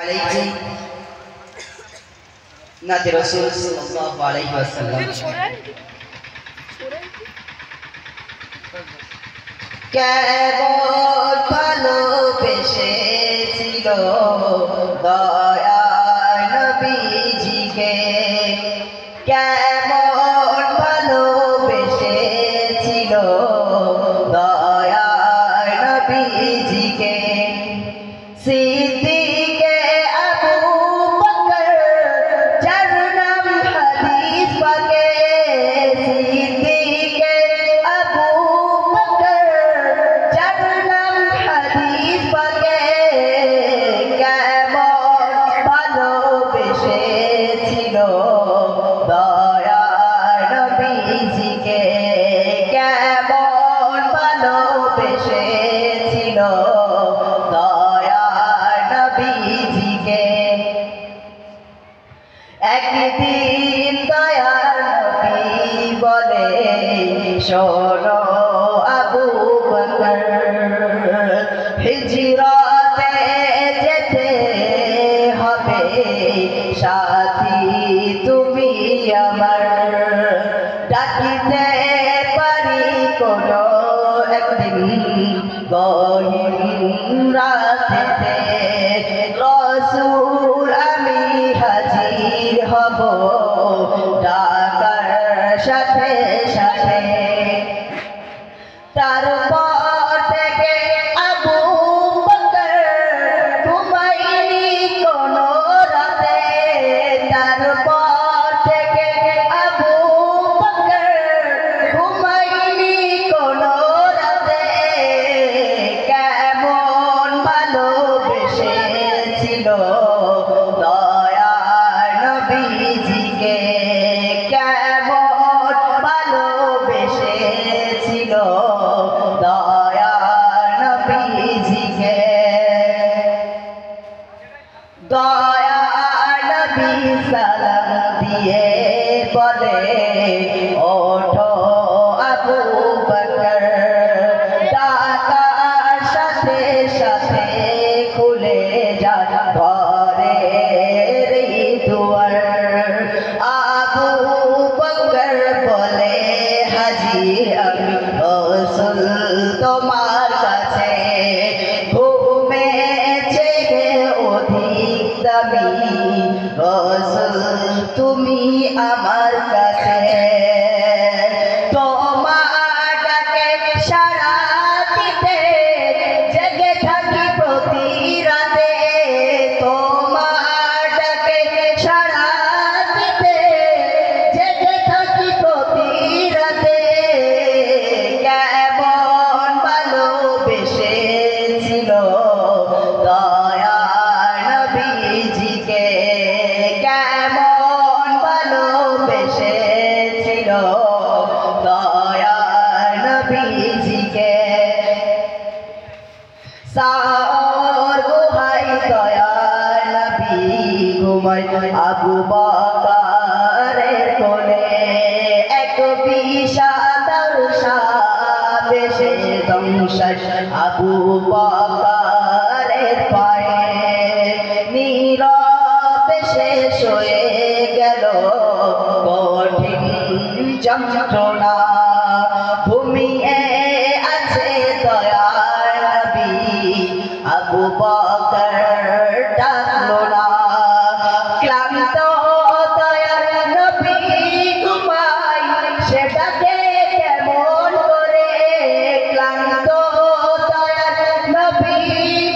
عليكم নাতে রাসূল সাল্লাল্লাহু আলাইহি ওয়াসাল্লাম কেমন ভালোবেসেছিল দয়ার নবীজিকে, কেমন ভালোবেসেছিল দয়ার নবীজিকে। সিদ্দিকে আবু বকর যার নাম হাদিস পাকে, সিদ্দিকে আবু বকর যার নাম হাদিস পাকে, কেমন ভালোবেসেছিল দয়ার নবীজিকে, কেমন ভালোবেসেছিল একদিন দয়ার নবী বলে, শোনো আবু বকর, হিজরতে যেতে হবে সাথী তুমি আমার, ডাকিতে পারি কোনো একদিন গহীন রাতেতে, রাসূল আমি হাজির হব ডাকার সাথে সাথে। তারপর থেকে আবু বকর ঘুমায়নি কোনো রাতে, তারপর থেকে আবু বকর ঘুমায়নি কোনো রাতে, কেমন ভালোবেসেছিল দয়ার নবীজিকে, কেমন ভালোবেসেছিল দয়ার নবীজিকে। দয়ার নবী সালাম দিয়ে বলে, ওঠো আবু বকর, ডাকার সাথে সাথে খুলে যায় ঘরের দুয়ার। আবু বকর বলে, হাজির আমি রাসূল তোমার কাছে, ঘুমেছে অধিক দামি রাসূল তুমি আমার কাছে, তোমার ডাকে সাড়া দিতে জেগে থাকি প্রতি রাতে, তোমার ডাকে সাড়া দিতে জেগে থাকি প্রতি রাতে, কেমন ভালোবেসেছিল দয়ার নবীজিকে, কেমন ভালোবেসেছিল দয়ার নবীজিকে। সাওর গুহায় দয়ার নবী ঘুমায় আবু বকরের কোলে, এক বিষাদর সাপ এসে দংশন আবু বকরের পায়ে, নীরবে শেষ হয়ে গেল কঠিন যন্ত্রণা, ঘুমিয়ে আছে দয়ার নবী আবু বকর ডাকলো না, ক্লান্ত দয়ার নবী ঘুমায় সে ডাকে কেমন করে, ক্লান্ত দয়ার নবী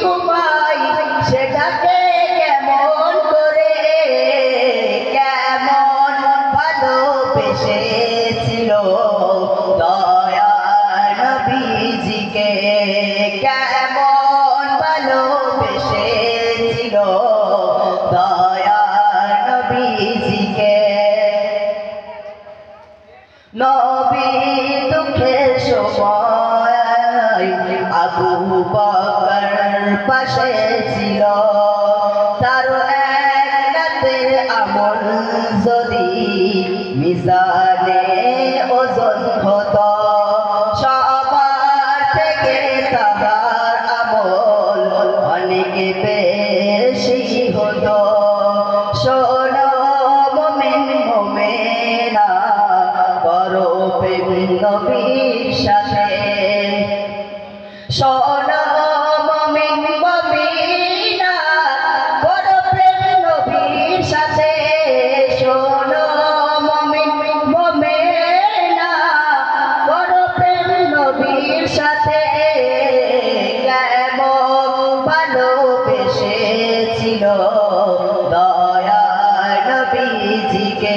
ঘুমায় সে ডাকে কেমন করে, কেমন ভালোবেসেছিল দয়ার নবীজিকে, কেমন ভালোবেসেছিল দয়ার নবীজিকে। নবী দুঃখের সময় আবু বকর পাশে ছিল, তার এক রাতের আমল যদি মিজানে ওজন হতো, সবার থেকে তাহার আমল অনেক বেশি শোনো মুমিন মুমিনা করো প্রেম নবীর সাথে শোনো মুমিন মুমিনা করো প্রেম নবীর সাথে কেমন ভালোবেসেছিল দয়ার নবীজিকে